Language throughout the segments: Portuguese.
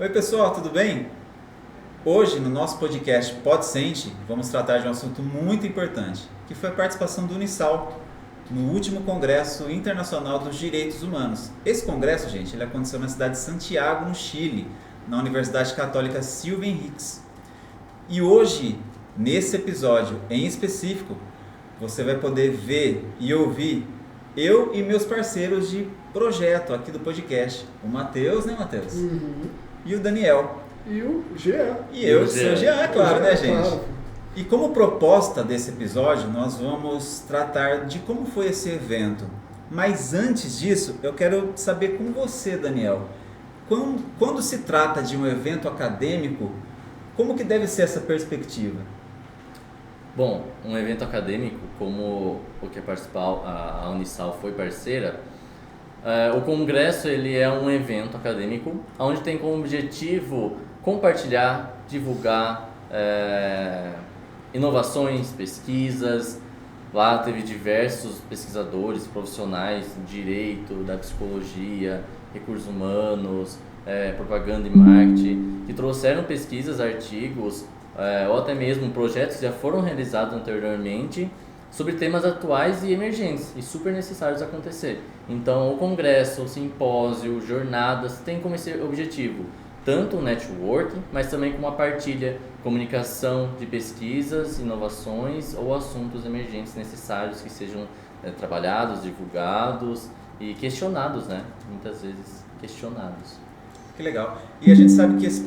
Oi pessoal, tudo bem? Hoje no nosso podcast PodSente vamos tratar de um assunto muito importante, que foi a participação do Unisal no último Congresso Internacional dos Direitos Humanos. Esse congresso, gente, ele aconteceu na cidade de Santiago, no Chile, na Universidade Católica Silva Henriques. E hoje, nesse episódio em específico, você vai poder ver e ouvir eu e meus parceiros de projeto aqui do podcast. O Matheus, né, Matheus? E o Daniel. E o Jean. E eu, seu Jean, é claro, né, gente? Claro. E como proposta desse episódio, nós vamos tratar de como foi esse evento. Mas antes disso, eu quero saber com você, Daniel. Quando se trata de um evento acadêmico, como que deve ser essa perspectiva? Bom, um evento acadêmico, como o que a Unisal foi parceira, o congresso ele é um evento acadêmico onde tem como objetivo compartilhar, divulgar inovações, pesquisas. Lá teve diversos pesquisadores, profissionais de direito, da psicologia, recursos humanos, propaganda e marketing, que trouxeram pesquisas, artigos, ou até mesmo projetos que já foram realizados anteriormente sobre temas atuais e emergentes e super necessários acontecer. Então, o congresso, o simpósio, jornadas tem como esse objetivo tanto o networking, mas também com uma partilha, comunicação de pesquisas, inovações ou assuntos emergentes necessários que sejam trabalhados, divulgados e questionados, né? Muitas vezes questionados. Que legal. E a gente sabe que esse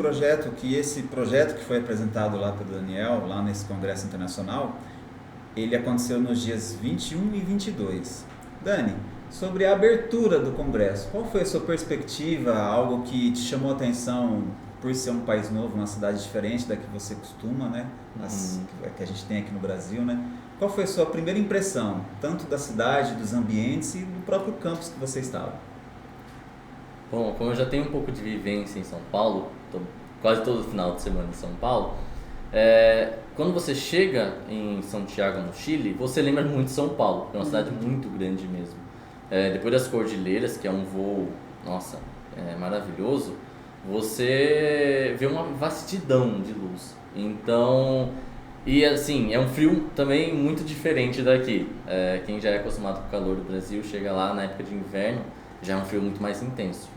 projeto que foi apresentado lá pelo Daniel, lá nesse Congresso Internacional, ele aconteceu nos dias 21 e 22. Dani, sobre a abertura do Congresso, qual foi a sua perspectiva, algo que te chamou a atenção por ser um país novo, uma cidade diferente da que você costuma, né? Que a gente tem aqui no Brasil, né? Qual foi a sua primeira impressão, tanto da cidade, dos ambientes e do próprio campus que você estava? Bom, como eu já tenho um pouco de vivência em São Paulo, tô quase todo final de semana em São Paulo, quando você chega em Santiago, no Chile, você lembra muito de São Paulo, que é uma cidade muito grande mesmo. Depois das Cordilheiras, que é um voo, nossa, maravilhoso, você vê uma vastidão de luz. Então, e assim, é um frio também muito diferente daqui. Quem já é acostumado com o calor do Brasil, chega lá na época de inverno, já é um frio muito mais intenso.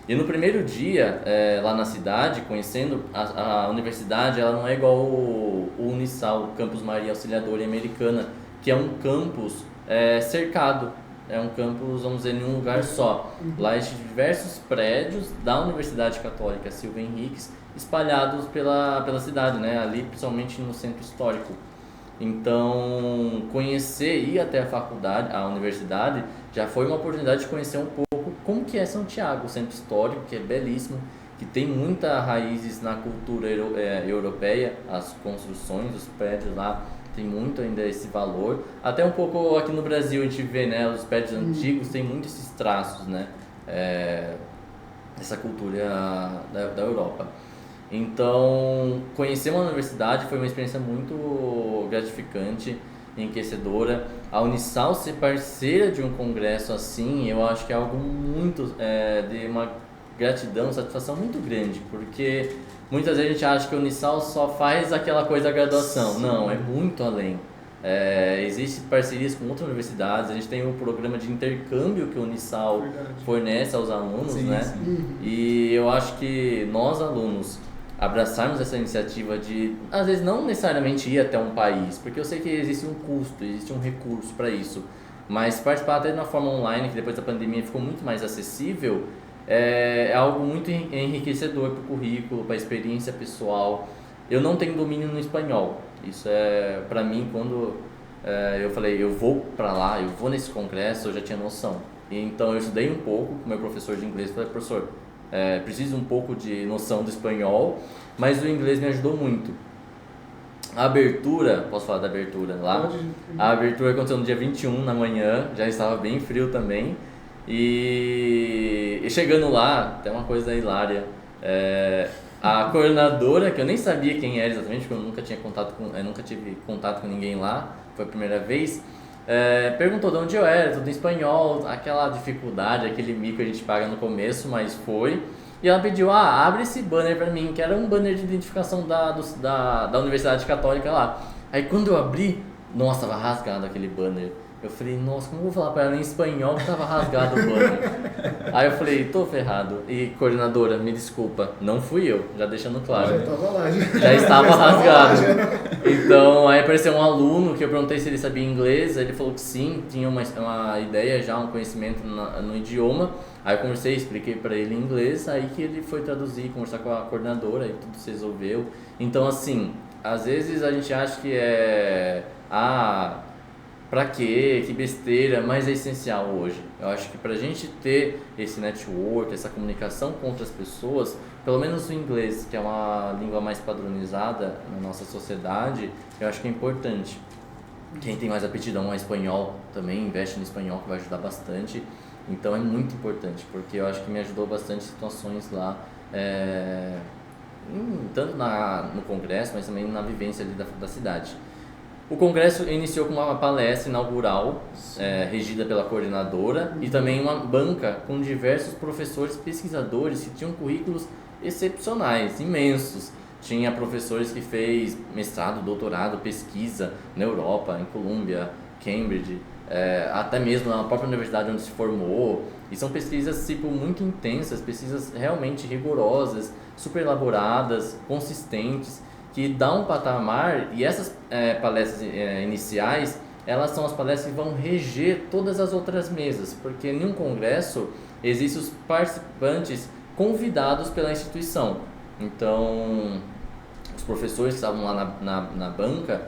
E no primeiro dia, lá na cidade, conhecendo a universidade, ela não é igual o Unisal, o Campus Maria Auxiliadora Americana, que é um campus cercado. É um campus, vamos dizer, em um lugar só. Lá existem diversos prédios da Universidade Católica Silva Henriques espalhados pela cidade, né? Ali, principalmente no centro histórico. Então, ir até a faculdade, a universidade, já foi uma oportunidade de conhecer um pouco como que é Santiago, o centro histórico, que é belíssimo, que tem muitas raízes na cultura europeia, as construções, os prédios lá, tem muito ainda esse valor. Até um pouco aqui no Brasil a gente vê, né, os prédios antigos tem muito esses traços, né, essa cultura da Europa. Então, conhecer uma universidade foi uma experiência muito gratificante, enriquecedora. A Unisal ser parceira de um congresso assim, eu acho que é algo muito, de uma gratidão, satisfação muito grande, porque muitas vezes a gente acha que a Unisal só faz aquela coisa da graduação. Sim. Não, é muito além. Existem parcerias com outras universidades, a gente tem um programa de intercâmbio que a Unisal fornece aos alunos, sim, né? Sim. E eu acho que nós, alunos, abraçarmos essa iniciativa de, às vezes, não necessariamente ir até um país, porque eu sei que existe um custo, existe um recurso para isso, mas participar até de uma forma online, que depois da pandemia ficou muito mais acessível, é algo muito enriquecedor para o currículo, para a experiência pessoal. Eu não tenho domínio no espanhol, isso para mim, quando eu falei, eu vou para lá, eu vou nesse congresso, eu já tinha noção. Então eu estudei um pouco com meu professor de inglês, falei, professor, preciso um pouco de noção do espanhol, mas o inglês me ajudou muito. A abertura, posso falar da abertura lá? Pode. A abertura aconteceu no dia 21 na manhã, já estava bem frio também. E chegando lá, tem uma coisa hilária. A coordenadora, que eu nem sabia quem era exatamente, porque eu nunca tive contato com ninguém lá, foi a primeira vez. Perguntou de onde eu era, tudo em espanhol, aquela dificuldade, aquele mico que a gente paga no começo, mas foi. E ela pediu, abre esse banner pra mim, que era um banner de identificação da Universidade Católica lá. Aí quando eu abri, nossa, tava rasgado aquele banner. Eu falei, nossa, como eu vou falar pra ela em espanhol que tava rasgado o banner? Aí eu falei, tô ferrado. E coordenadora, me desculpa, não fui eu, já deixando claro. Já tava lá, Já estava rasgado. Então, aí apareceu um aluno que eu perguntei se ele sabia inglês, ele falou que sim, tinha uma ideia já, um conhecimento no idioma. Aí eu conversei, expliquei para ele em inglês, aí que ele foi traduzir, conversar com a coordenadora e tudo se resolveu. Então, assim, às vezes a gente acha que pra quê? Que besteira, mas é essencial hoje. Eu acho que pra gente ter esse network, essa comunicação com outras pessoas, pelo menos o inglês, que é uma língua mais padronizada na nossa sociedade, eu acho que é importante. Quem tem mais aptidão ao espanhol também investe no espanhol, que vai ajudar bastante. Então é muito importante, porque eu acho que me ajudou bastante situações lá, tanto no congresso, mas também na vivência ali da cidade. O congresso iniciou com uma palestra inaugural, regida pela coordenadora, e também uma banca com diversos professores pesquisadores que tinham currículos excepcionais, imensos. Tinha professores que fez mestrado, doutorado, pesquisa na Europa, em Colômbia, Cambridge, até mesmo na própria universidade onde se formou. E são pesquisas muito intensas, pesquisas realmente rigorosas, super elaboradas, consistentes, que dá um patamar, e essas palestras iniciais, elas são as palestras que vão reger todas as outras mesas, porque em um congresso existem os participantes convidados pela instituição. Então, os professores que estavam lá na banca,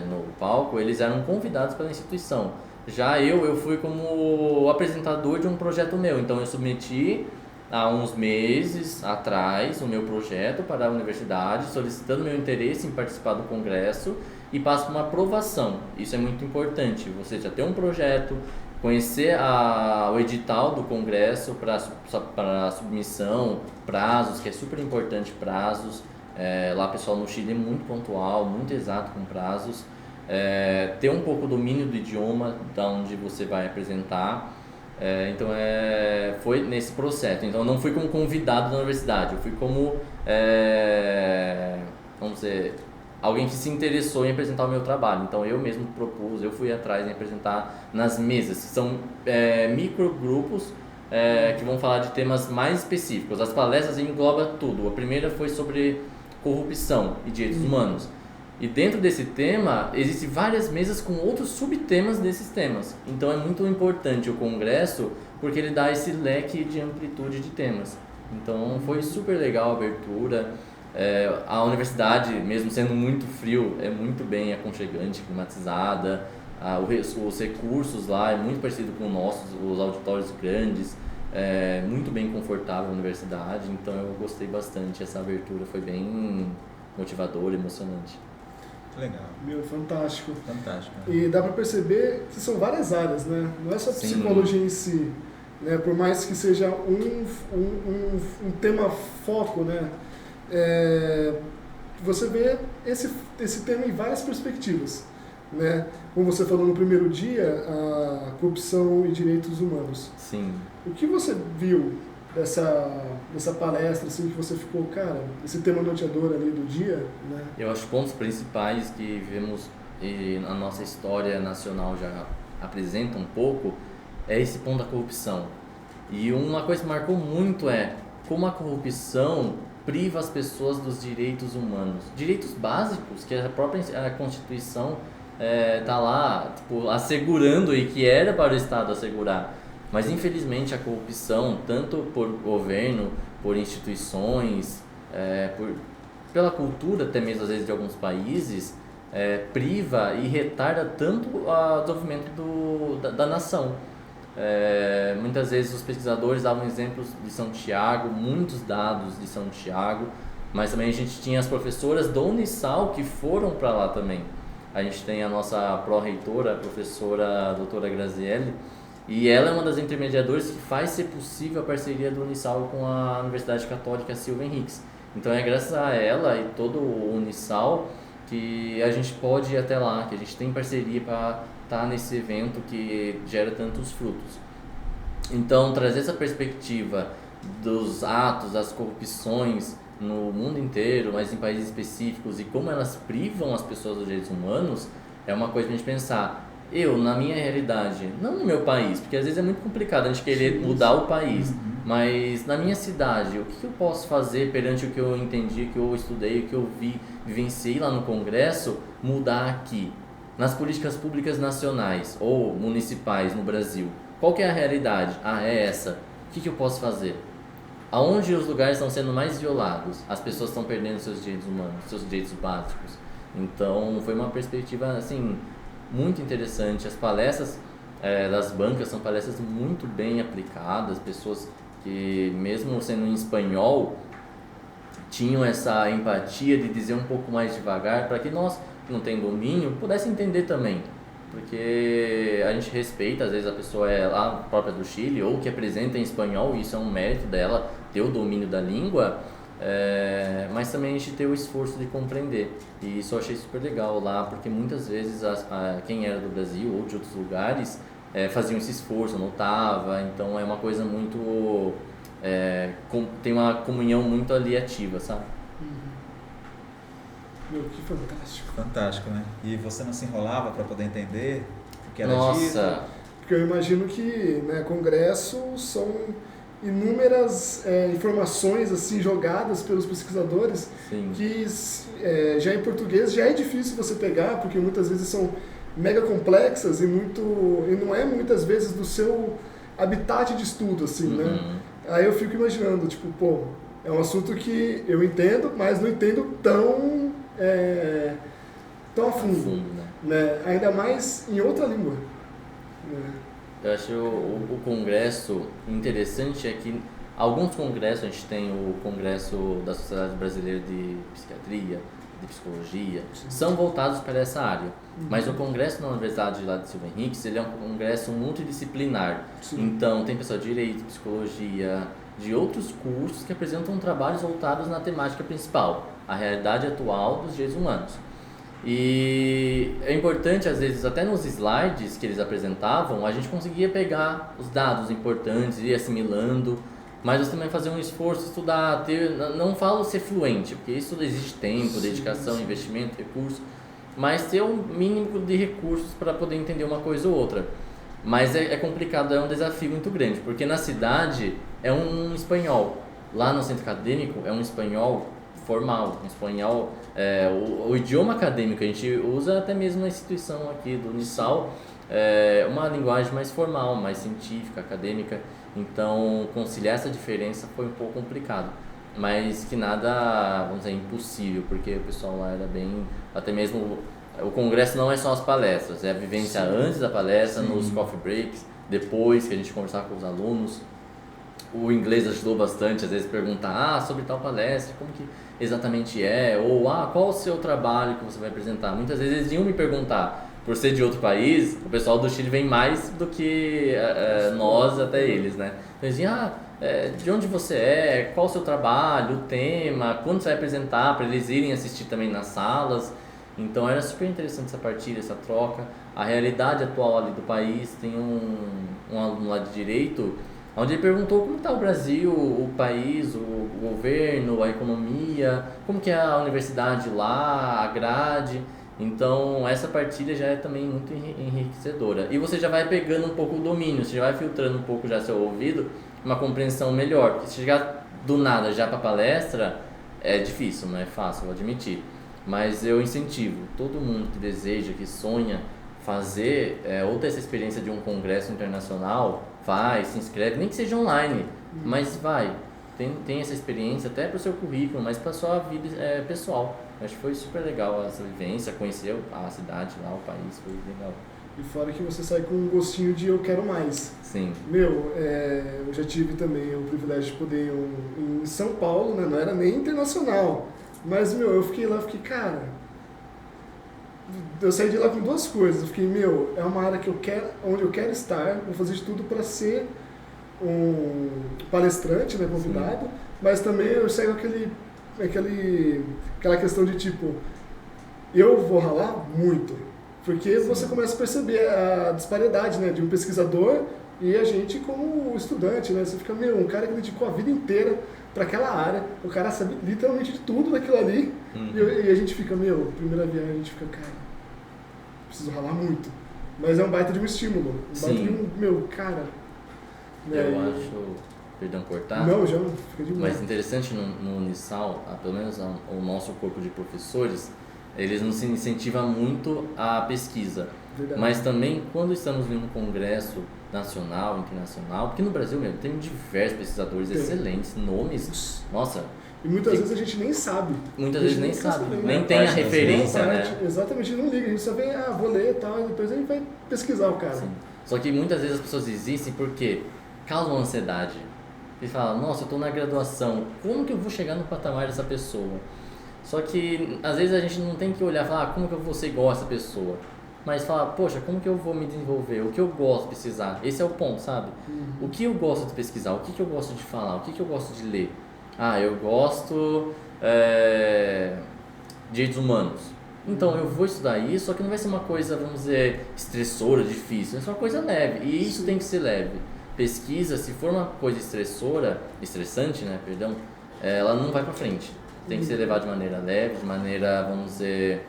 no palco, eles eram convidados pela instituição. Já eu fui como apresentador de um projeto meu, então eu submeti há uns meses atrás o meu projeto para a universidade, solicitando meu interesse em participar do congresso e passo por uma aprovação. Isso é muito importante, você já ter um projeto, conhecer o edital do congresso para submissão, prazos, que é super importante, prazos. Lá o pessoal no Chile é muito pontual, muito exato com prazos. Ter um pouco domínio do idioma da onde você vai apresentar. Então foi nesse processo. Então eu não fui como convidado da universidade, eu fui como vamos dizer, alguém que se interessou em apresentar o meu trabalho. Então eu mesmo propus, eu fui atrás em apresentar nas mesas, que são microgrupos que vão falar de temas mais específicos. As palestras englobam tudo. A primeira foi sobre corrupção e direitos humanos. E dentro desse tema, existem várias mesas com outros subtemas desses temas. Então é muito importante o congresso, porque ele dá esse leque de amplitude de temas. Então foi super legal a abertura. A universidade, mesmo sendo muito frio, é muito bem aconchegante, climatizada. Os recursos lá é muito parecido com os auditórios grandes. Muito bem confortável a universidade. Então eu gostei bastante. Essa abertura foi bem motivadora, emocionante. Legal. Meu, fantástico. Fantástico. E dá para perceber que são várias áreas, né? Não é só psicologia em si, né? Por mais que seja um tema foco, né? Você vê esse tema em várias perspectivas, né? Como você falou no primeiro dia, a corrupção e direitos humanos. Sim. O que você viu dessa palestra, assim, que você ficou, cara, esse tema norteador ali do dia, né? Eu acho que pontos principais que vivemos e a nossa história nacional já apresenta um pouco é esse ponto da corrupção. E uma coisa que marcou muito é como a corrupção priva as pessoas dos direitos humanos. Direitos básicos que a própria Constituição tá lá, tipo, assegurando e que era para o Estado assegurar. Mas infelizmente a corrupção, tanto por governo, por instituições, pela cultura até mesmo às vezes de alguns países, priva e retarda tanto o desenvolvimento da nação. Muitas vezes os pesquisadores davam exemplos de São Tiago, muitos dados de São Tiago, mas também a gente tinha as professoras do Unisal que foram para lá também. A gente tem a nossa pró-reitora, a professora doutora Graziele, e ela é uma das intermediadoras que faz ser possível a parceria do Unisal com a Universidade Católica Silva Henriques. Então é graças a ela e todo o Unisal que a gente pode ir até lá, que a gente tem parceria para estar nesse evento que gera tantos frutos. Então trazer essa perspectiva dos atos, das corrupções no mundo inteiro, mas em países específicos, e como elas privam as pessoas dos direitos humanos, é uma coisa pra gente pensar. Eu, na minha realidade, não no meu país, porque às vezes é muito complicado a gente querer mudar o país, mas na minha cidade, o que eu posso fazer perante o que eu entendi, o que eu estudei, o que eu vivenciei lá no Congresso, mudar aqui? Nas políticas públicas nacionais ou municipais no Brasil, qual que é a realidade? Ah, é essa. O que eu posso fazer? Aonde os lugares estão sendo mais violados, as pessoas estão perdendo seus direitos humanos, seus direitos básicos. Então, foi uma perspectiva, assim, muito interessante. As palestras das bancas são palestras muito bem aplicadas, pessoas que, mesmo sendo em espanhol, tinham essa empatia de dizer um pouco mais devagar, para que nós, que não tem domínio, pudesse entender também. Porque a gente respeita, às vezes a pessoa é lá própria do Chile ou que apresenta em espanhol, e isso é um mérito dela, ter o domínio da língua, mas também a gente ter o esforço de compreender. E isso eu achei super legal lá, porque muitas vezes quem era do Brasil ou de outros lugares faziam esse esforço, notava, então é uma coisa muito... tem uma comunhão muito ali ativa, sabe? Meu, que fantástico. Fantástico, né? E você não se enrolava para poder entender o que era Nossa! dito? Porque eu imagino que, né, congresso são inúmeras informações assim jogadas pelos pesquisadores. Sim. Que já em português já é difícil você pegar, porque muitas vezes são mega complexas e não é muitas vezes do seu habitat de estudo, assim, né? Aí eu fico imaginando, tipo, pô, é um assunto que eu entendo, mas não entendo tão a fundo, né? Ainda mais em outra língua. Né? Eu acho o congresso interessante é que alguns congressos, a gente tem o congresso da Sociedade Brasileira de Psiquiatria, de Psicologia, são voltados para essa área. Mas o congresso na Universidade lá de Silva Henriques, ele é um congresso multidisciplinar. Sim. Então tem pessoal de Direito, Psicologia, de outros cursos que apresentam trabalhos voltados na temática principal, a realidade atual dos direitos humanos. E é importante, às vezes, até nos slides que eles apresentavam, a gente conseguia pegar os dados importantes, ir assimilando, mas você também fazer um esforço, estudar, não falo ser fluente, porque isso exige tempo, dedicação, investimento, recurso, mas ter um mínimo de recursos para poder entender uma coisa ou outra. Mas é complicado, é um desafio muito grande, porque na cidade é um espanhol, lá no centro acadêmico é um espanhol formal, um espanhol, o idioma acadêmico a gente usa até mesmo na instituição aqui do Unisal, uma linguagem mais formal, mais científica, acadêmica, então conciliar essa diferença foi um pouco complicado, mas que nada, vamos dizer, impossível, porque o pessoal lá era bem, até mesmo, o congresso não é só as palestras, é a vivência antes da palestra, nos coffee breaks, depois que a gente conversava com os alunos. O inglês ajudou bastante, às vezes perguntar sobre tal palestra, como que exatamente é, ou qual o seu trabalho que você vai apresentar. Muitas vezes eles iam me perguntar, por ser de outro país, o pessoal do Chile vem mais do que nós até eles, né? Então eles diziam, de onde você é, qual o seu trabalho, o tema, quando você vai apresentar, para eles irem assistir também nas salas. Então era super interessante essa partilha, essa troca. A realidade atual ali do país, tem um aluno lá de Direito, onde ele perguntou como está o Brasil, o país, o governo, a economia, como que é a universidade lá, a grade. Então essa partilha já é também muito enriquecedora. E você já vai pegando um pouco o domínio, você já vai filtrando um pouco já seu ouvido, uma compreensão melhor. Porque se chegar do nada já para a palestra, é difícil, não é fácil, vou admitir. Mas eu incentivo todo mundo que deseja, que sonha fazer ou ter essa experiência de um congresso internacional, vai, se inscreve, nem que seja online, mas vai, tem essa experiência até para o seu currículo, mas para a sua vida pessoal. Acho que foi super legal essa vivência, conhecer a cidade lá, o país, foi legal. E fora que você sai com um gostinho de eu quero mais. Sim. Meu, eu já tive também o privilégio de poder ir em São Paulo, né? Não era nem internacional, mas, meu, eu fiquei lá, cara, eu saí de lá com duas coisas. Eu fiquei, é uma área que onde eu quero estar, vou fazer de tudo para ser um palestrante, né, convidado, sim, mas também eu saí com aquela questão de tipo, eu vou ralar muito, porque sim, você começa a perceber a disparidade, né, de um pesquisador E a gente, como estudante, né? Você fica, um cara que dedicou a vida inteira para aquela área, o cara sabe literalmente de tudo daquilo ali, e a gente fica, primeira viagem, a gente fica, cara, preciso ralar muito. Mas é um baita de um estímulo, baita de um, cara... Né? Eu acho, perdão cortar, não, já fica de boa. Mas interessante no Unisal, pelo menos o nosso corpo de professores, eles nos incentivam muito a pesquisa. Verdade. Mas também, quando estamos em um congresso nacional, internacional, porque no Brasil mesmo tem diversos pesquisadores excelentes, nomes, nossa... E muitas vezes a gente nem sabe. Muitas vezes nem sabe, saber, nem tem a referência, né? Exatamente, não liga, a gente só vem, vou ler e tal, e depois a gente vai pesquisar o cara. Sim. Só que muitas vezes as pessoas existem porque causam ansiedade. Ele fala, nossa, eu estou na graduação, como que eu vou chegar no patamar dessa pessoa? Só que às vezes a gente não tem que olhar e falar, como que eu vou ser igual a essa pessoa? Mas falar, poxa, como que eu vou me desenvolver? O que eu gosto de pesquisar? Esse é o ponto, sabe? O que eu gosto de pesquisar? O que eu gosto de falar? O que eu gosto de ler? Eu gosto de direitos humanos. Então eu vou estudar isso, só que não vai ser uma coisa, vamos dizer, estressora, difícil. Vai ser uma coisa leve, e isso tem que ser leve. Pesquisa, se for uma coisa estressante, né, perdão, ela não vai pra frente. Tem que ser levada de maneira leve, de maneira, vamos dizer,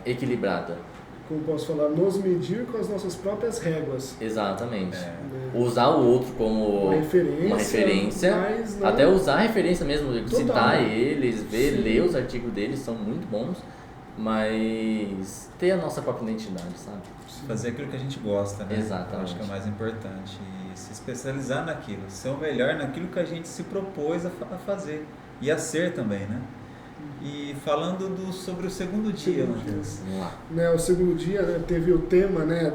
equilibrada. Como posso falar, nos medir com as nossas próprias réguas. Exatamente. Usar o outro como uma referência, mas não... até usar a referência mesmo, citar eles, Sim. ler os artigos deles, são muito bons, mas ter a nossa própria identidade, sabe? Fazer aquilo que a gente gosta, né? Exatamente. Eu acho que é o mais importante. E se especializar naquilo, ser o melhor naquilo que a gente se propôs a fazer. E a ser também, né? E falando sobre o segundo dia, Matheus. Vamos lá. Né, o segundo dia, né, teve o tema, né,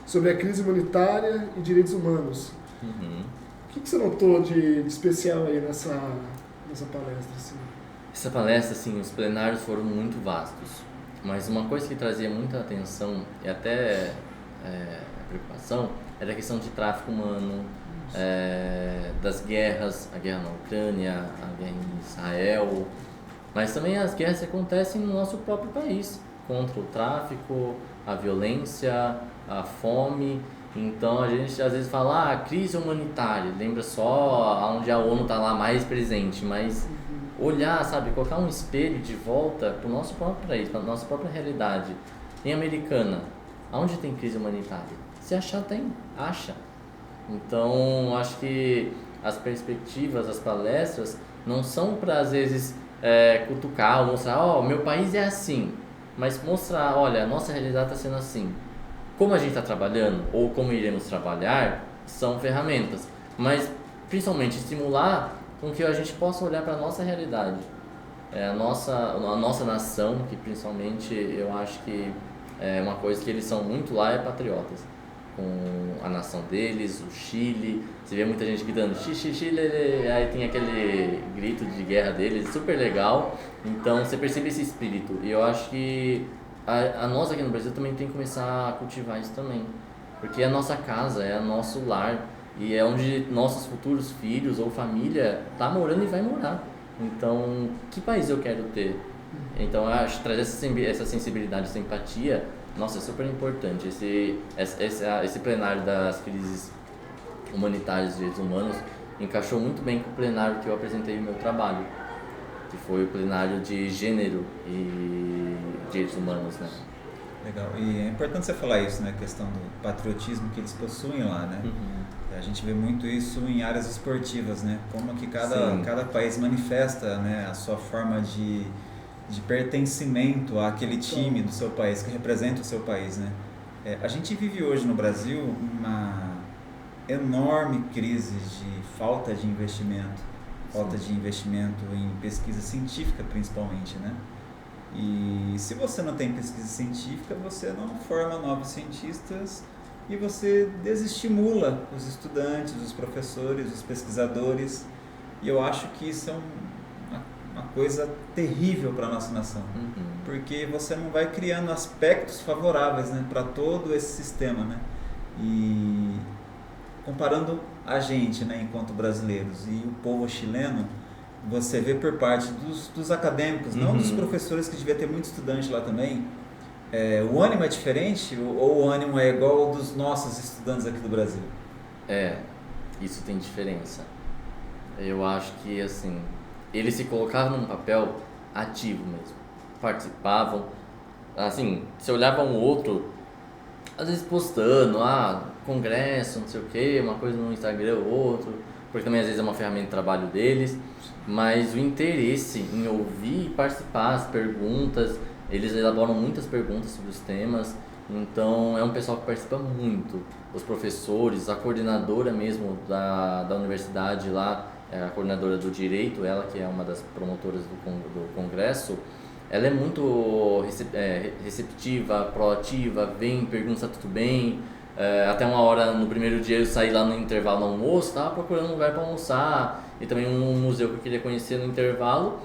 sobre a crise humanitária e direitos humanos. O que você notou de especial aí nessa palestra? Assim? Essa palestra, assim, os plenários foram muito vastos, mas uma coisa que trazia muita atenção e até preocupação era a questão de tráfico humano, das guerras, a guerra na Ucrânia, a guerra em Israel, mas também as guerras que acontecem no nosso próprio país, contra o tráfico, a violência, a fome. Então a gente às vezes fala, crise humanitária, lembra só onde a ONU está lá mais presente, mas olhar, sabe, colocar um espelho de volta para o nosso próprio país, para a nossa própria realidade. Em Americana, onde tem crise humanitária? Se achar, tem, acha. Então acho que as perspectivas, as palestras, não são para às vezes cutucar ou mostrar, meu país é assim, mas mostrar, olha, a nossa realidade está sendo assim. Como a gente está trabalhando ou como iremos trabalhar são ferramentas, mas principalmente estimular com que a gente possa olhar para a nossa realidade, a nossa nação, que principalmente eu acho que é uma coisa que eles são muito lá, patriotas com a nação deles, o Chile. Você vê muita gente gritando Chile, aí tem aquele grito de guerra deles, super legal. Então você percebe esse espírito, e eu acho que a nós aqui no Brasil também tem que começar a cultivar isso também, porque é a nossa casa, é o nosso lar, e é onde nossos futuros filhos ou família tá morando e vai morar. Então, que país eu quero ter? Então, eu acho que trazer essa sensibilidade, essa empatia, nossa, é super importante. Esse plenário das crises humanitárias e direitos humanos encaixou muito bem com o plenário que eu apresentei no meu trabalho, que foi o plenário de gênero e direitos humanos, né? Legal. E é importante você falar isso, né? A questão do patriotismo que eles possuem lá, né? A gente vê muito isso em áreas esportivas, né? Como que cada país manifesta, né, a sua forma de pertencimento àquele time do seu país, que representa o seu país, né? A gente vive hoje no Brasil uma enorme crise de falta de investimento em pesquisa científica, principalmente, né? E se você não tem pesquisa científica, você não forma novos cientistas e você desestimula os estudantes, os professores, os pesquisadores. E eu acho que isso é uma coisa terrível para a nossa nação, porque você não vai criando aspectos favoráveis, né, para todo esse sistema, né? E comparando a gente, né, enquanto brasileiros, e o povo chileno, você vê por parte dos acadêmicos, não dos professores, que devia ter muito estudante lá também, o ânimo é diferente ou o ânimo é igual ao dos nossos estudantes aqui do Brasil? Isso tem diferença. Eu acho que, assim, eles se colocavam num papel ativo mesmo. Participavam, assim, você olhava um outro, às vezes postando, congresso, não sei o que, uma coisa no Instagram ou outro, porque também às vezes é uma ferramenta de trabalho deles, mas o interesse em ouvir e participar, as perguntas, eles elaboram muitas perguntas sobre os temas, então é um pessoal que participa muito. Os professores, a coordenadora mesmo da universidade lá, a coordenadora do direito, ela que é uma das promotoras do congresso, ela é muito receptiva, proativa, vem, pergunta se tá tudo bem. Até uma hora, no primeiro dia, eu saí lá no intervalo do almoço, estava procurando um lugar para almoçar, e também um museu que eu queria conhecer no intervalo.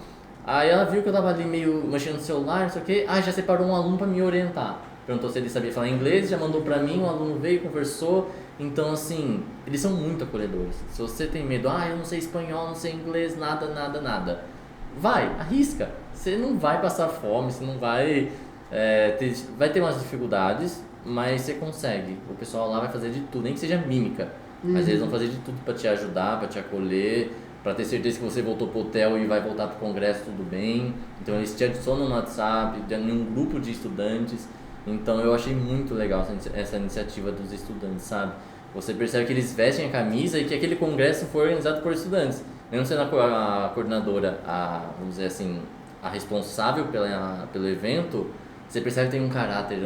Aí ela viu que eu tava ali meio mexendo no celular, não sei o que, já separou um aluno para me orientar. Perguntou se ele sabia falar inglês, já mandou para mim, um aluno veio, conversou. Então, assim, eles são muito acolhedores. Se você tem medo, eu não sei espanhol, não sei inglês, nada. Vai, arrisca. Você não vai passar fome, você não vai vai ter umas dificuldades, mas você consegue. O pessoal lá vai fazer de tudo, nem que seja mímica. Mas eles vão fazer de tudo para te ajudar, para te acolher, para ter certeza que você voltou pro hotel e vai voltar pro congresso tudo bem. Então eles te adicionam no WhatsApp, em um grupo de estudantes. Então eu achei muito legal essa iniciativa dos estudantes, sabe? Você percebe que eles vestem a camisa e que aquele congresso foi organizado por estudantes. Mesmo sendo a coordenadora, vamos dizer assim, a responsável pelo evento, você percebe que tem um caráter,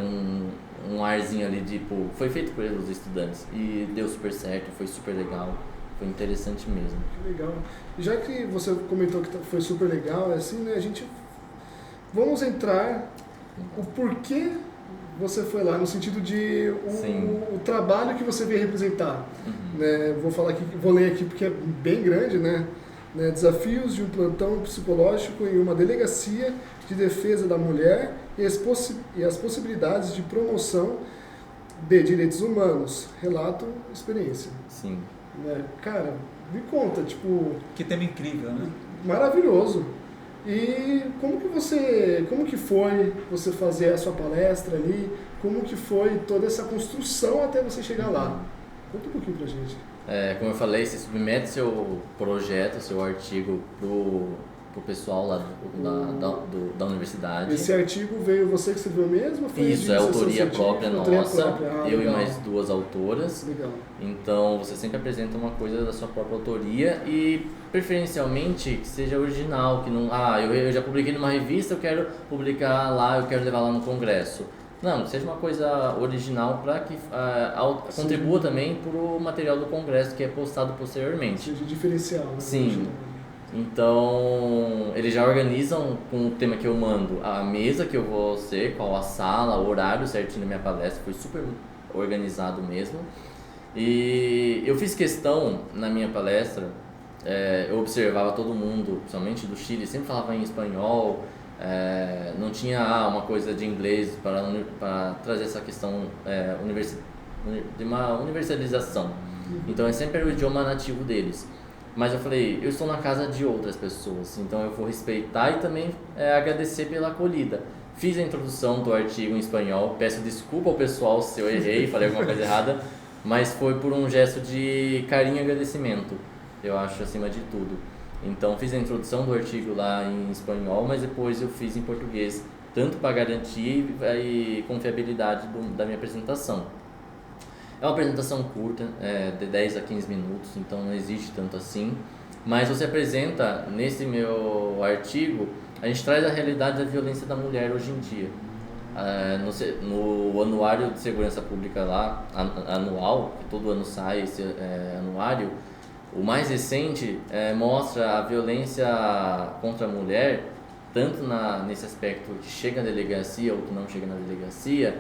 um arzinho ali, tipo, foi feito pelos estudantes e deu super certo, foi super legal, foi interessante mesmo. Que legal. Já que você comentou que foi super legal, assim, né, vamos entrar o porquê você foi lá, no sentido de o trabalho que você veio representar. Né? Vou ler aqui porque é bem grande, né? Desafios de um plantão psicológico em uma delegacia de defesa da mulher e as possibilidades de promoção de direitos humanos. Relato, experiência. Sim. Né? Cara, me conta, tipo... Que tema incrível, né? Maravilhoso. E como que foi você fazer a sua palestra ali? Como que foi toda essa construção até você chegar lá? Conta um pouquinho pra gente. Como eu falei, você submete seu projeto, seu artigo pro pessoal lá da universidade. Esse artigo veio você que escreveu mesmo? Isso, é autoria própria nossa, eu e mais 2 autoras. Legal. Então você sempre apresenta uma coisa da sua própria autoria e preferencialmente que seja original, que não, eu já publiquei numa revista, eu quero publicar lá, eu quero levar lá no congresso. Não, seja uma coisa original para que contribua também para o material do congresso que é postado posteriormente. Seja diferencial, né? Sim. Então, eles já organizam com o tema que eu mando a mesa que eu vou ser, qual a sala, o horário certinho da minha palestra, foi super organizado mesmo. E eu fiz questão na minha palestra, eu observava todo mundo, principalmente do Chile, sempre falava em espanhol, não tinha uma coisa de inglês para trazer essa questão de uma universalização. Então, sempre era o idioma nativo deles. Mas eu falei, eu estou na casa de outras pessoas, então eu vou respeitar e também agradecer pela acolhida. Fiz a introdução do artigo em espanhol, peço desculpa ao pessoal se eu errei, falei alguma coisa errada, mas foi por um gesto de carinho e agradecimento, eu acho, acima de tudo. Então fiz a introdução do artigo lá em espanhol, mas depois eu fiz em português, tanto para garantir e confiabilidade da minha apresentação. É uma apresentação curta, de 10 a 15 minutos, então não exige tanto assim. Mas você apresenta, nesse meu artigo, a gente traz a realidade da violência da mulher hoje em dia. No Anuário de Segurança Pública lá, anual, que todo ano sai esse anuário, o mais recente mostra a violência contra a mulher, tanto nesse aspecto que chega na delegacia ou que não chega na delegacia,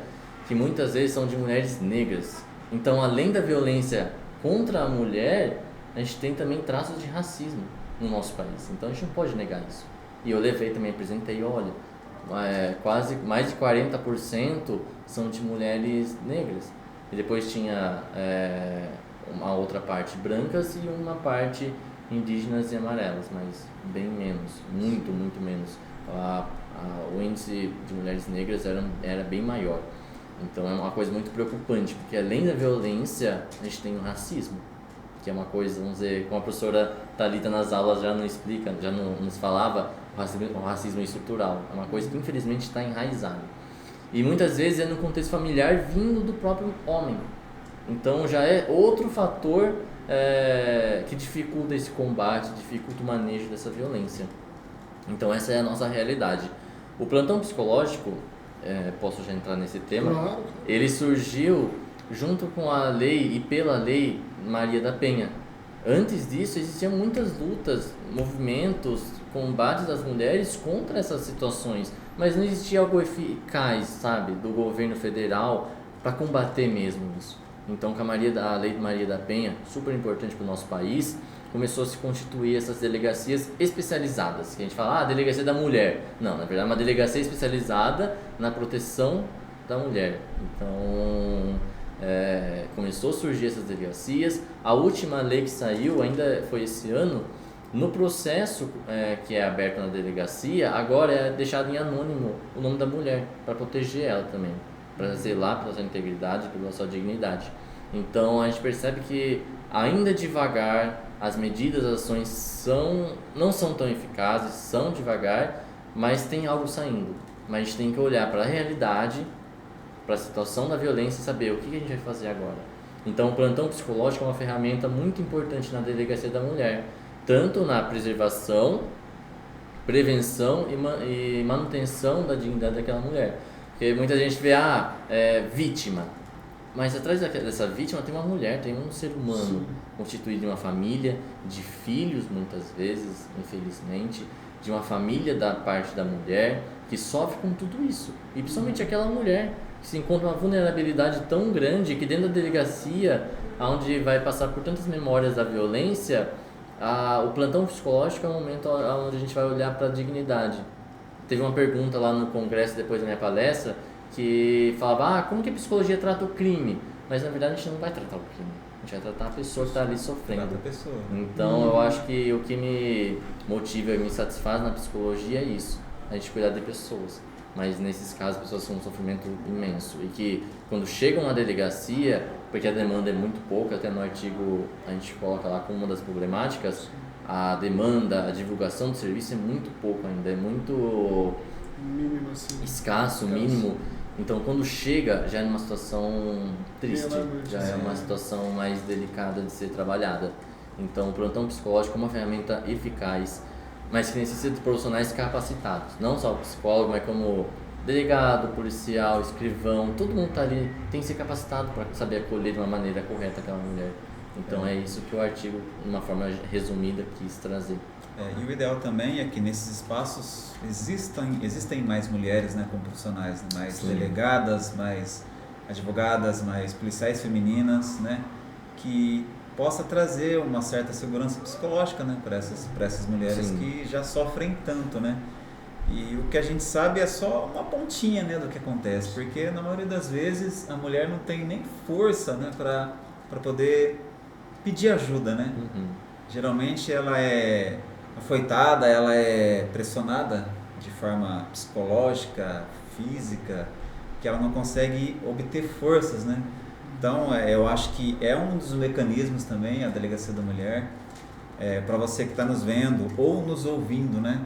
que muitas vezes são de mulheres negras. Então, além da violência contra a mulher, a gente tem também traços de racismo no nosso país. Então, a gente não pode negar isso. E eu também apresentei, olha, quase mais de 40% são de mulheres negras. E depois tinha uma outra parte brancas e uma parte indígenas e amarelas, mas bem menos, muito menos. O índice de mulheres negras era bem maior. Então é uma coisa muito preocupante, porque além da violência, a gente tem o racismo, que é uma coisa, vamos dizer, como a professora Thalita nas aulas já não explica, já não nos falava, o racismo estrutural. É uma coisa que infelizmente está enraizada. E muitas vezes é no contexto familiar vindo do próprio homem. Então já é outro fator que dificulta esse combate, dificulta o manejo dessa violência. Então essa é a nossa realidade. O plantão psicológico, posso já entrar nesse tema, Claro. ele surgiu junto com a lei e pela lei Maria da Penha. Antes disso existiam muitas lutas, movimentos, combates das mulheres contra essas situações, mas não existia algo eficaz, sabe, do governo federal para combater mesmo isso. Então, com a lei de Maria da Penha, super importante para o nosso país, começou a se constituir essas delegacias especializadas, que a gente fala, delegacia da mulher. Não, na verdade é uma delegacia especializada na proteção da mulher. Então, começou a surgir essas delegacias. A última lei que saiu, ainda foi esse ano, no processo que é aberto na delegacia, agora é deixado em anônimo o nome da mulher, para proteger ela também, para zelar pela sua integridade, pela sua dignidade. Então a gente percebe que ainda devagar, as medidas, as ações não são tão eficazes, são devagar, mas tem algo saindo. Mas a gente tem que olhar para a realidade, para a situação da violência e saber o que a gente vai fazer agora. Então o plantão psicológico é uma ferramenta muito importante na delegacia da mulher, tanto na preservação, prevenção e manutenção da dignidade daquela mulher. Porque muita gente vê, vítima. Mas atrás dessa vítima tem uma mulher, tem um ser humano. Sim. Constituído de uma família, de filhos muitas vezes, infelizmente, de uma família da parte da mulher que sofre com tudo isso. E principalmente aquela mulher que se encontra uma vulnerabilidade tão grande que dentro da delegacia, onde vai passar por tantas memórias da violência, o plantão psicológico é um momento onde a gente vai olhar para a dignidade. Teve uma pergunta lá no congresso depois da minha palestra que falava, como que a psicologia trata o crime? Mas na verdade a gente não vai tratar o crime, a gente vai tratar a pessoa que está ali sofrendo. Então eu acho que o que me motiva e me satisfaz na psicologia é isso, a gente cuidar de pessoas. Mas nesses casos, pessoas com um sofrimento imenso e que quando chegam na delegacia, porque a demanda é muito pouca, até no artigo a gente coloca lá como uma das problemáticas, a demanda, a divulgação do serviço é muito pouco ainda, é muito mínimo, assim. Escasso, mínimo. Então quando chega já é numa situação triste, já é uma situação mais delicada de ser trabalhada. Então o plantão psicológico é uma ferramenta eficaz, mas que necessita de profissionais capacitados, não só o psicólogo, mas como delegado, policial, escrivão, todo mundo tá ali, tem que ser capacitado para saber acolher de uma maneira correta aquela mulher. Então é isso que o artigo, de uma forma resumida, quis trazer. E o ideal também é que nesses espaços existem mais mulheres, né, como profissionais, mais Sim. delegadas, mais advogadas, mais policiais femininas, né, que possa trazer uma certa segurança psicológica, né, para essas mulheres Sim. que já sofrem tanto, né. E o que a gente sabe é só uma pontinha, né, do que acontece, porque na maioria das vezes a mulher não tem nem força, né, para poder pedir ajuda, né. Uhum. Geralmente ela é afoitada, ela é pressionada de forma psicológica, física, que ela não consegue obter forças, né? Então, eu acho que é um dos mecanismos também, a Delegacia da Mulher, para você que está nos vendo ou nos ouvindo, né?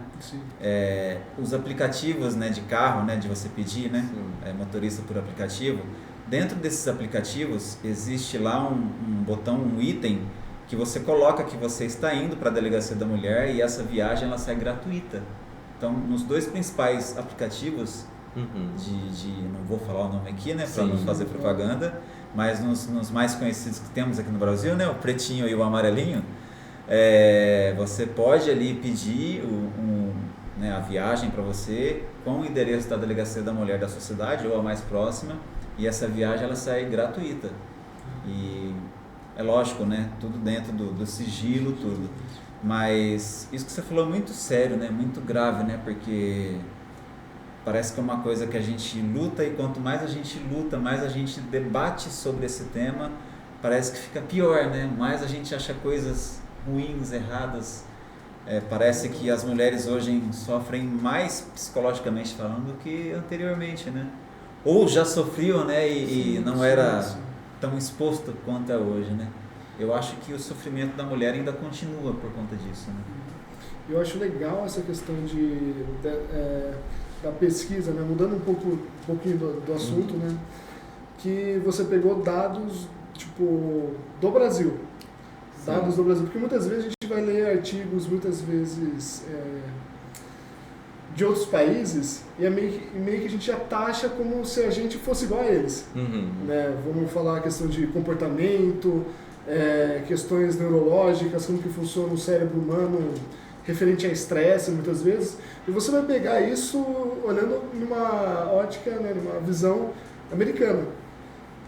Os aplicativos, né, de carro, né, de você pedir, né? Motorista por aplicativo. Dentro desses aplicativos existe lá um botão, um item que você coloca que você está indo para a Delegacia da Mulher e essa viagem ela sai gratuita. Então, nos dois principais aplicativos, não vou falar o nome aqui, né, para não fazer propaganda, mas nos mais conhecidos que temos aqui no Brasil, né, o pretinho e o amarelinho, você pode ali pedir né, a viagem para você com o endereço da Delegacia da Mulher da sua cidade ou a mais próxima, e essa viagem ela sai gratuita. E é lógico, né? Tudo dentro do sigilo, tudo. Mas isso que você falou é muito sério, né? Muito grave, né? Porque parece que é uma coisa que a gente luta e quanto mais a gente luta, mais a gente debate sobre esse tema, parece que fica pior, né? Mais a gente acha coisas ruins, erradas. Parece que as mulheres hoje sofrem mais psicologicamente falando do que anteriormente, né? Ou já sofriam, né, e não era tão exposto quanto é hoje, né? Eu acho que o sofrimento da mulher ainda continua por conta disso, né? Eu acho legal essa questão da pesquisa, né? Mudando um pouquinho do assunto, né? Que você pegou dados tipo do Brasil. Dados do Brasil, porque muitas vezes a gente vai ler artigos, muitas vezes de outros países, e meio que a gente já taxa como se a gente fosse igual a eles. Né? Vamos falar a questão de comportamento, questões neurológicas, como que funciona o cérebro humano referente a estresse, muitas vezes, e você vai pegar isso olhando numa ótica, né, numa visão americana,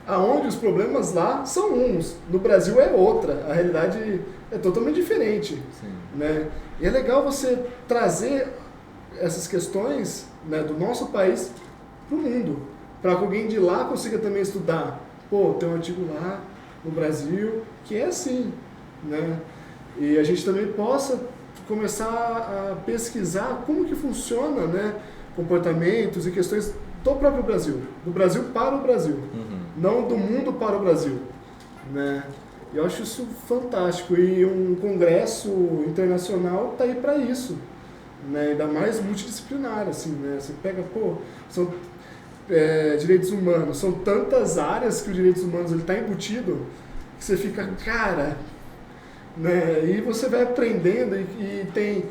aonde os problemas lá são uns, no Brasil é outra, a realidade é totalmente diferente. Né? E é legal você trazer essas questões, né, do nosso país para o mundo, para que alguém de lá consiga também estudar. Pô, tem um artigo lá no Brasil que é assim, né? E a gente também possa começar a pesquisar como que funciona, né, comportamentos e questões do próprio Brasil, do Brasil para o Brasil, não do mundo para o Brasil, né? Eu acho isso fantástico, e um congresso internacional está aí para isso, né? Ainda mais multidisciplinar, assim, né? Você pega, são direitos humanos, são tantas áreas que os direitos humanos está embutido, que você fica, cara, né? E você vai aprendendo e tem,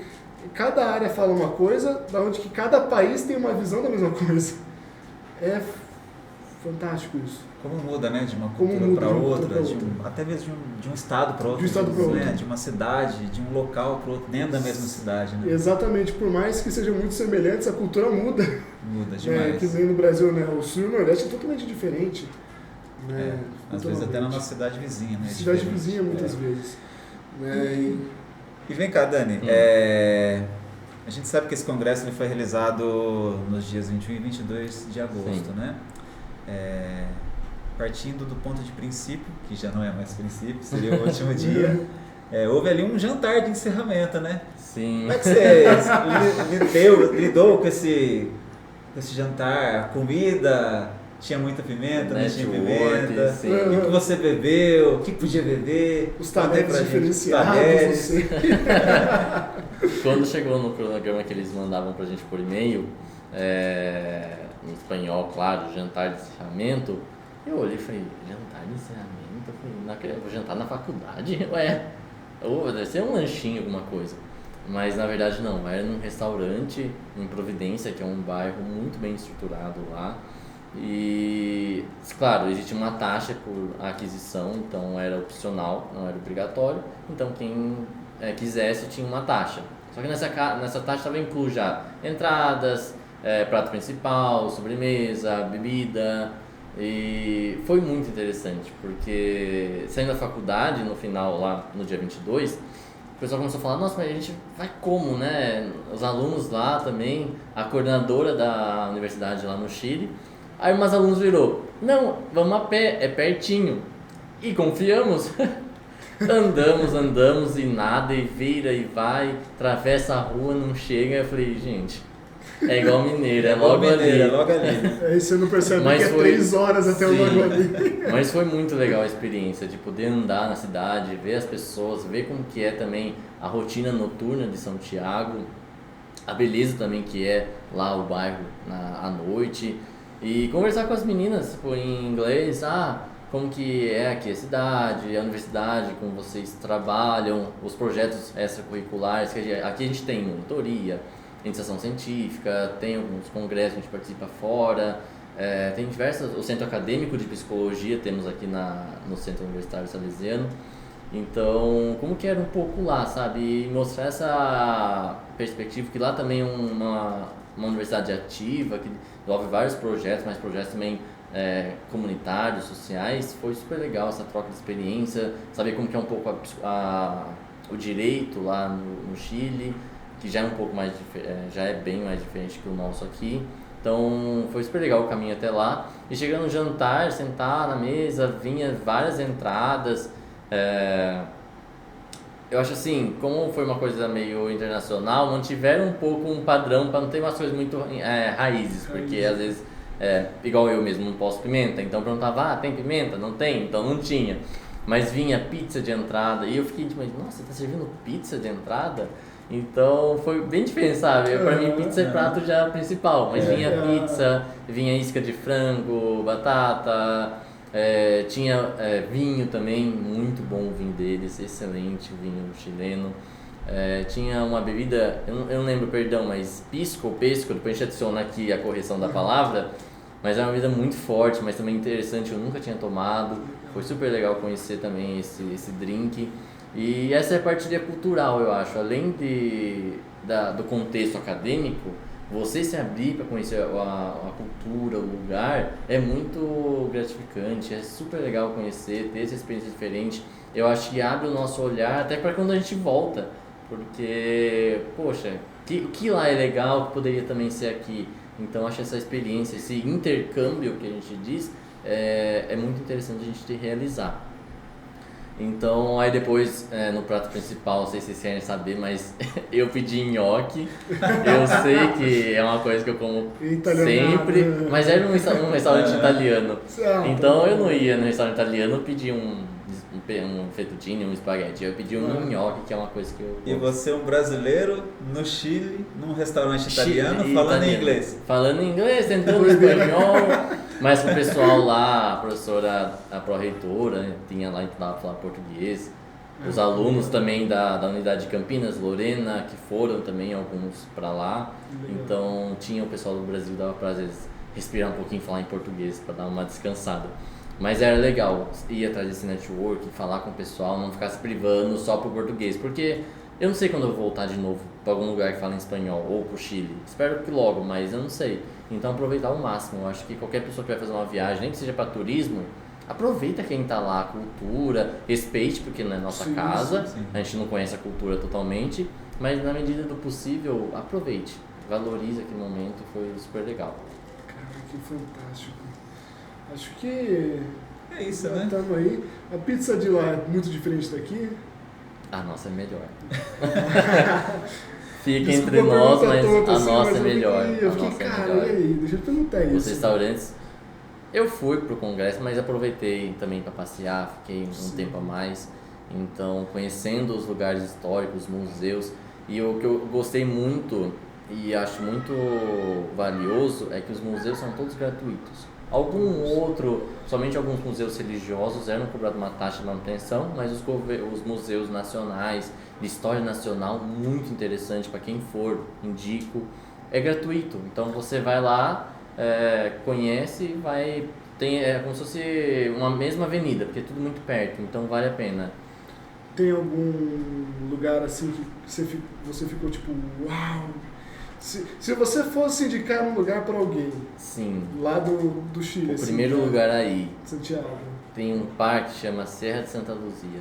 cada área fala uma coisa, da onde que cada país tem uma visão da mesma coisa. É fantástico isso. Como muda, né, de uma cultura para outra, até mesmo de um estado para outro, né, de uma cidade, de um local para outro, dentro da mesma cidade, né? Exatamente, por mais que sejam muito semelhantes, a cultura muda. Muda demais. Que nem no Brasil, né, o sul e o nordeste é totalmente diferente. Né, às vezes até na nossa cidade vizinha, né? Cidade vizinha, muitas vezes. Né, e vem cá, Dani, a gente sabe que esse congresso ele foi realizado nos dias 21 e 22 de agosto, né? Partindo do ponto de princípio, que já não é mais princípio, seria o último dia, houve ali um jantar de encerramento, né? Sim. Como é que você lidou com esse jantar? A comida tinha muita pimenta, não tinha pimenta? Sim. O que você bebeu? O que podia beber? Os talheres diferenciados. Quando chegou no programa que eles mandavam pra gente por e-mail, em espanhol, claro, jantar de encerramento, eu olhei e falei, jantar de encerramento? Eu falei, vou jantar na faculdade? Deve ser um lanchinho, alguma coisa. Mas na verdade não, era num restaurante em Providência, que é um bairro muito bem estruturado lá. E, claro, existia uma taxa por aquisição, então era opcional, não era obrigatório. Então quem quisesse tinha uma taxa. Só que nessa taxa estava incluso já entradas, prato principal, sobremesa, bebida. E foi muito interessante, porque saindo da faculdade, no final, lá no dia 22, o pessoal começou a falar, nossa, mas a gente vai como, né? Os alunos lá também, a coordenadora da universidade lá no Chile. Aí umas alunos virou, não, vamos a pé, é pertinho. E confiamos. Andamos e nada, e vira e vai, atravessa a rua, não chega. Eu falei, gente... É igual mineiro, é logo ali. Aí você não percebe que é 3 horas até o logo ali. Mas foi muito legal a experiência de poder andar na cidade, ver as pessoas, ver como que é também a rotina noturna de São Tiago, a beleza também que é lá o bairro à noite, e conversar com as meninas em inglês, como que é aqui a cidade, a universidade, como vocês trabalham, os projetos extracurriculares, que aqui a gente tem monitoria, iniciação científica, tem alguns congressos que a gente participa fora, tem diversas, o Centro Acadêmico de Psicologia temos aqui no Centro Universitário Salesiano. Então, como que era um pouco lá, sabe? E mostrar essa perspectiva, que lá também é uma universidade ativa, que envolve vários projetos, mas projetos também comunitários, sociais. Foi super legal essa troca de experiência, saber como que é um pouco o direito lá no Chile, que já é um pouco mais já é bem mais diferente que o nosso aqui. Então foi super legal o caminho até lá. E chegando no jantar, sentar na mesa, vinha várias entradas, Eu acho assim, como foi uma coisa meio internacional, mantiveram um pouco um padrão para não ter umas coisas muito raízes, porque às vezes, igual eu mesmo, não posso pimenta, então perguntava, tem pimenta? Não tem? Então não tinha. Mas vinha pizza de entrada, e eu fiquei tipo, nossa, tá servindo pizza de entrada? Então foi bem diferente, sabe? Pra mim pizza é prato já principal, mas vinha pizza, vinha isca de frango, batata... tinha vinho também, muito bom o vinho deles, excelente o vinho chileno. Tinha uma bebida, eu não lembro, perdão, mas pisco ou pesco, depois a gente adiciona aqui a correção da palavra, mas é uma bebida muito forte, mas também interessante, eu nunca tinha tomado. Foi super legal conhecer também esse drink. E essa é a partilha cultural, eu acho, além do contexto acadêmico. Você se abrir para conhecer a cultura, o lugar, é muito gratificante, é super legal conhecer, ter essa experiência diferente. Eu acho que abre o nosso olhar até para quando a gente volta, porque, poxa, que lá é legal, que poderia também ser aqui. Então, acho essa experiência, esse intercâmbio que a gente diz, é muito interessante a gente realizar. Então, aí depois, no prato principal, não sei se vocês querem saber, mas eu pedi nhoque. Eu sei que é uma coisa que eu como sempre, mas era um restaurante italiano. Então, eu não ia no restaurante italiano pedir um fettuccine, um espaguete. Eu pedi um nhoque, que é uma coisa que eu gosto. E você é um brasileiro no Chile, num restaurante italiano, falando em inglês? Falando em inglês, tentando espanhol. Mas o pessoal lá, a professora, a pró-reitora, tinha lá que dava pra falar português. Os alunos também da unidade de Campinas, Lorena, que foram também alguns para lá. Então tinha o pessoal do Brasil, dava pra às vezes respirar um pouquinho e falar em português para dar uma descansada. Mas era legal ir atrás desse network, falar com o pessoal, não ficar se privando só pro português. Porque eu não sei quando eu vou voltar de novo para algum lugar que fala em espanhol, ou pro Chile. Espero que logo, mas eu não sei. Então aproveitar ao máximo. Eu acho que qualquer pessoa que vai fazer uma viagem, nem que seja para turismo, aproveita quem tá lá, a cultura, respeite, porque não é nossa casa, sim. A gente não conhece a cultura totalmente, mas na medida do possível, aproveite, valorize aquele momento, foi super legal. Cara, que fantástico. Acho que é isso, né? Estamos aí. A pizza de lá é muito diferente daqui? A nossa é melhor. Fica entre nós, mas a nossa é melhor. Eu fiquei, cara, e aí? Deixa eu perguntar isso. Os restaurantes... Eu fui pro congresso, mas aproveitei também para passear, fiquei um tempo a mais. Então, conhecendo os lugares históricos, museus. E o que eu gostei muito e acho muito valioso é que os museus são todos gratuitos. Somente alguns museus religiosos eram cobrados uma taxa de manutenção, mas os museus nacionais, de história nacional, muito interessante para quem for, indico, é gratuito. Então você vai lá, conhece e é como se fosse uma mesma avenida, porque é tudo muito perto, então vale a pena. Tem algum lugar assim que você ficou tipo, uau! Se você fosse indicar um lugar para alguém, sim, lá do Chile, o primeiro lugar aí, Santiago, tem um parque que chama Serra de Santa Luzia.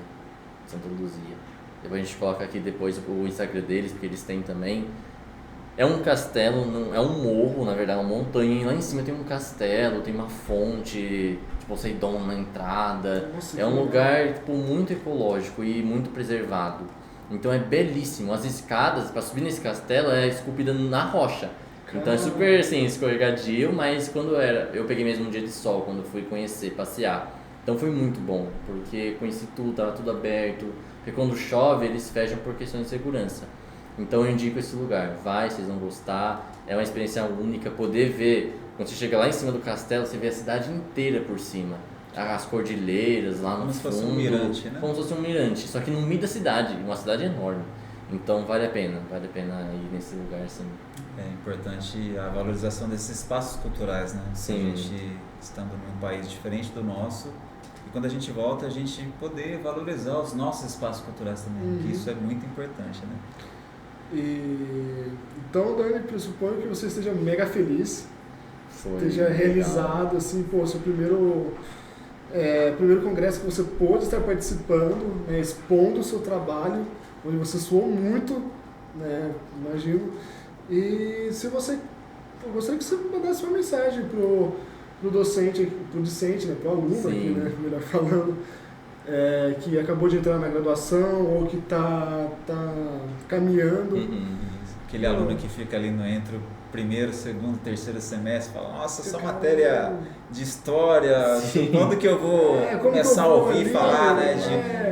Depois a gente coloca aqui depois o Instagram deles, porque eles têm também. É um castelo, é um morro, na verdade, uma montanha, e lá em cima tem um castelo, tem uma fonte, tipo Poseidon na entrada. Nossa, é um lugar muito ecológico e muito preservado. Então é belíssimo. As escadas para subir nesse castelo é esculpida na rocha. Então é super assim, escorregadio, mas eu peguei mesmo um dia de sol quando fui conhecer, passear. Então foi muito bom, porque conheci tudo, tava tudo aberto. Porque quando chove eles fecham por questões de segurança. Então eu indico esse lugar. Vai, vocês vão gostar. É uma experiência única poder ver. Quando você chega lá em cima do castelo, você vê a cidade inteira por cima. As cordilheiras lá no fundo. Como se fosse um mirante, né? Como se fosse um mirante, só que no meio da cidade, uma cidade enorme. Então vale a pena ir nesse lugar, sim. É importante a valorização desses espaços culturais, né? Sim. A gente estando num país diferente do nosso, e quando a gente volta, a gente poder valorizar os nossos espaços culturais também, que isso é muito importante, né? Então, Dani, pressuponho que você esteja mega feliz, esteja realizado, assim, seu primeiro congresso que você pôde estar participando, né, expondo o seu trabalho, onde você suou muito, né, imagino. E eu gostaria que você mandasse uma mensagem pro docente, pro discente, né, pro aluno aqui, né, melhor falando, que acabou de entrar na graduação ou que está caminhando. Aquele aluno que fica ali entre o primeiro, segundo, terceiro semestre, fala, nossa, só matéria de história, quando que eu vou começar a ouvir falar, né,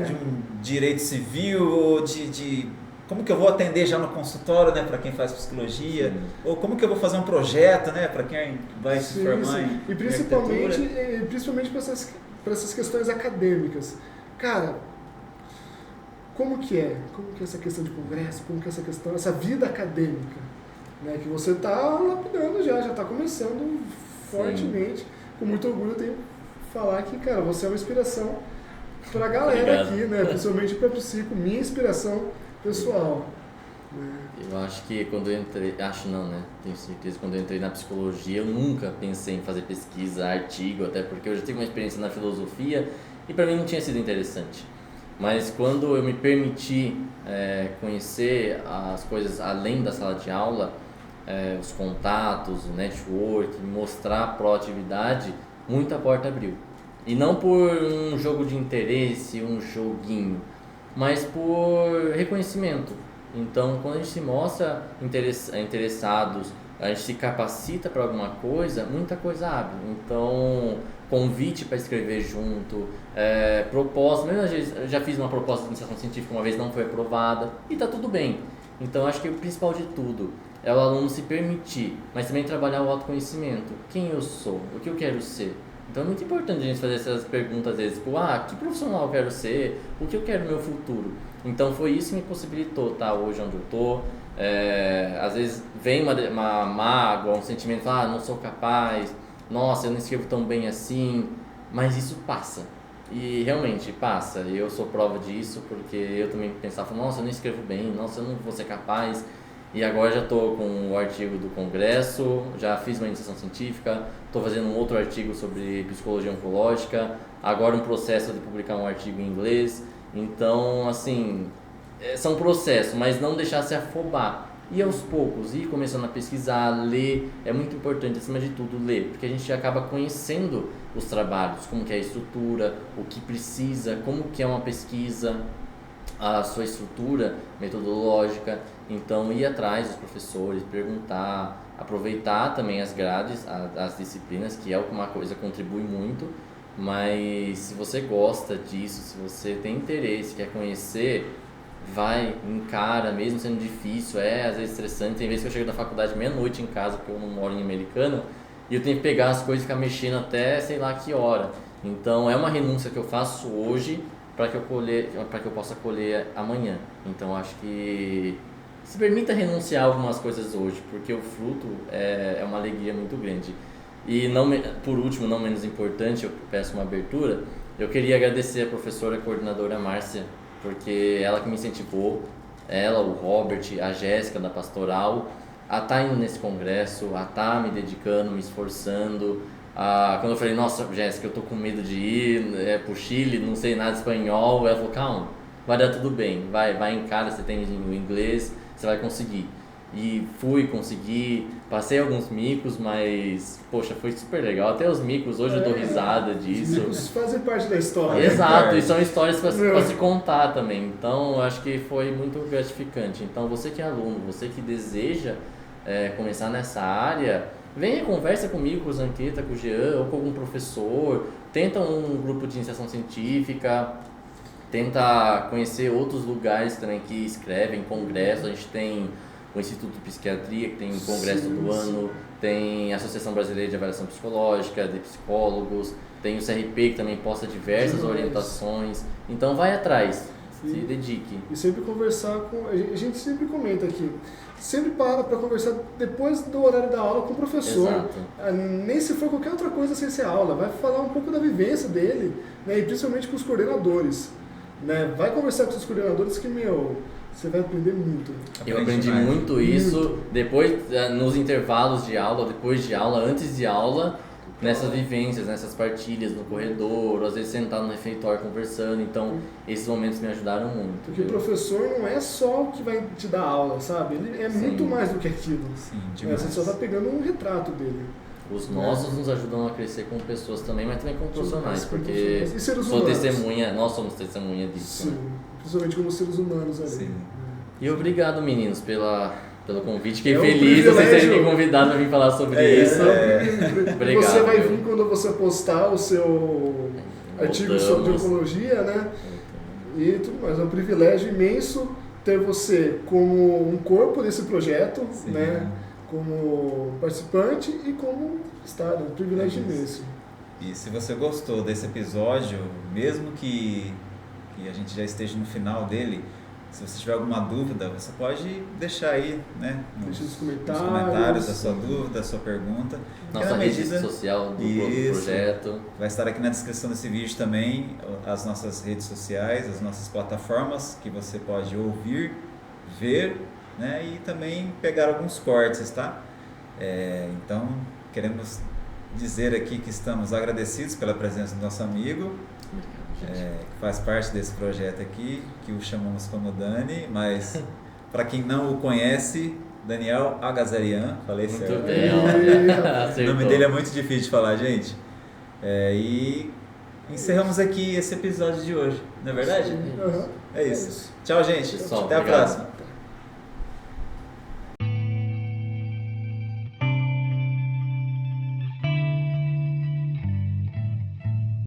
de um direito civil, ou de como que eu vou atender já no consultório, né, para quem faz psicologia, ou como que eu vou fazer um projeto, né, para quem vai se formar em e principalmente para essas questões acadêmicas. Cara, como que é essa questão de congresso, como que é essa vida acadêmica, né, que você está lapidando já está começando fortemente, com muito orgulho eu tenho que falar que, cara, você é uma inspiração para a galera aqui, né, principalmente para o psico, minha inspiração pessoal. Eu acho que quando eu entrei, tenho certeza, quando eu entrei na psicologia, eu nunca pensei em fazer pesquisa, artigo, até porque eu já tive uma experiência na filosofia e para mim não tinha sido interessante. Mas quando eu me permiti conhecer as coisas além da sala de aula, os contatos, o network, mostrar a proatividade, muita porta abriu. E não por um jogo de interesse, um joguinho, mas por reconhecimento. Então, quando a gente se mostra interessados, a gente se capacita para alguma coisa, muita coisa abre. Então, convite para escrever junto, proposta, mesmo às vezes, eu já fiz uma proposta de iniciação científica uma vez, não foi aprovada, e está tudo bem. Então, acho que o principal de tudo é o aluno se permitir, mas também trabalhar o autoconhecimento. Quem eu sou? O que eu quero ser? Então é muito importante a gente fazer essas perguntas às vezes, tipo, que profissional eu quero ser? O que eu quero no meu futuro? Então foi isso que me possibilitou estar hoje onde eu estou. Às vezes vem uma mágoa, um sentimento, não sou capaz, nossa, eu não escrevo tão bem assim, mas isso passa. E realmente passa, eu sou prova disso, porque eu também pensava, nossa, eu não escrevo bem, nossa, eu não vou ser capaz. E agora já estou com o artigo do congresso, já fiz uma iniciação científica, estou fazendo um outro artigo sobre psicologia oncológica, agora um processo de publicar um artigo em inglês. Então, assim, são processos, mas não deixar se afobar. E aos poucos, ir começando a pesquisar, ler, é muito importante, acima de tudo, ler, porque a gente acaba conhecendo os trabalhos, como que é a estrutura, o que precisa, como que é uma pesquisa, a sua estrutura metodológica. Então, ir atrás dos professores, perguntar, aproveitar também as grades, as disciplinas, que é uma coisa que contribui muito, mas se você gosta disso, se você tem interesse, quer conhecer, vai, encara, mesmo sendo difícil, às vezes estressante. Tem vezes que eu chego da faculdade meia-noite em casa, porque eu não moro em Americana, e eu tenho que pegar as coisas e ficar mexendo até sei lá que hora. Então, é uma renúncia que eu faço hoje para que eu possa colher amanhã. Então, acho que se permita renunciar a algumas coisas hoje, porque o fruto é uma alegria muito grande. E por último, não menos importante, eu peço uma abertura, eu queria agradecer a professora coordenadora Márcia, porque ela que me incentivou, ela, o Robert, a Jéssica da Pastoral, a estar indo nesse congresso, a estar me dedicando, me esforçando. Quando eu falei, nossa, Jéssica, eu tô com medo de ir pro Chile, não sei nada de espanhol, ela falou, calma, vai dar tudo bem, vai em casa, você tem o inglês, você vai conseguir. E consegui, passei alguns micos, mas, poxa, foi super legal. Até os micos, hoje eu dou risada disso. Os micos fazem parte da história. Exato, e são histórias para se contar também. Então, eu acho que foi muito gratificante. Então, você que é aluno, você que deseja começar nessa área, venha, conversa comigo, com o Zanqueta, com o Jean, ou com algum professor. Tenta um grupo de iniciação científica. Tenta conhecer outros lugares também que escrevem, congressos. A gente tem o Instituto de Psiquiatria, que tem um congresso do ano, tem a Associação Brasileira de Avaliação Psicológica, de psicólogos, tem o CRP, que também posta diversas orientações. Então vai atrás, se dedique. E sempre conversar com... A gente sempre comenta aqui, sempre para conversar depois do horário da aula com o professor. Exato. Nem se for qualquer outra coisa sem ser aula, vai falar um pouco da vivência dele, né? E principalmente com os coordenadores. Né? Vai conversar com os coordenadores que, você vai aprender muito. Eu aprendi muito isso depois, nos intervalos de aula, depois de aula, antes de aula, nessas vivências, nessas partilhas no corredor, ou às vezes sentado no refeitório conversando. Então, esses momentos me ajudaram muito. Porque o professor não é só o que vai te dar aula, sabe? Ele é muito mais do que aquilo. Sim, você só está pegando um retrato dele. Os nossos nos ajudam a crescer como pessoas também, mas também como profissionais, como porque profissionais. E seres sou humanos. testemunha, nós somos testemunha disso. Sim, Né? principalmente como seres humanos ali. Sim. E obrigado, meninos, pelo convite. Fiquei É um feliz vocês terem me privilégio. convidado a vir falar sobre isso. Obrigado, Você vai viu? vir quando você postar o seu artigo sobre Voltamos. oncologia, né? E tudo mais. É um privilégio imenso ter você como um corpo desse projeto, Sim. né? Como participante e como estado. Um privilégio Isso. imenso. E se você gostou desse episódio, mesmo que a gente já esteja no final dele, se você tiver alguma dúvida, você pode deixar aí, né? Deixa nos Nos comentários. comentários a sua dúvida, a sua pergunta. Nossa Na rede medida- social do Isso. projeto. Vai estar aqui na descrição desse vídeo também as nossas redes sociais, as nossas plataformas que você pode ouvir, ver, né? E também pegar alguns cortes, tá? Então, queremos dizer aqui que estamos agradecidos pela presença do nosso amigo, que faz parte desse projeto aqui, que o chamamos como Dani, mas para quem não o conhece, Daniel Agazarian, falei Muito certo. bem, E- ó. O Acertou. nome dele é muito difícil de falar, gente. E encerramos aqui esse episódio de hoje, não é verdade? Aham. É isso. Tchau, gente. Pessoal, Até a obrigado. próxima.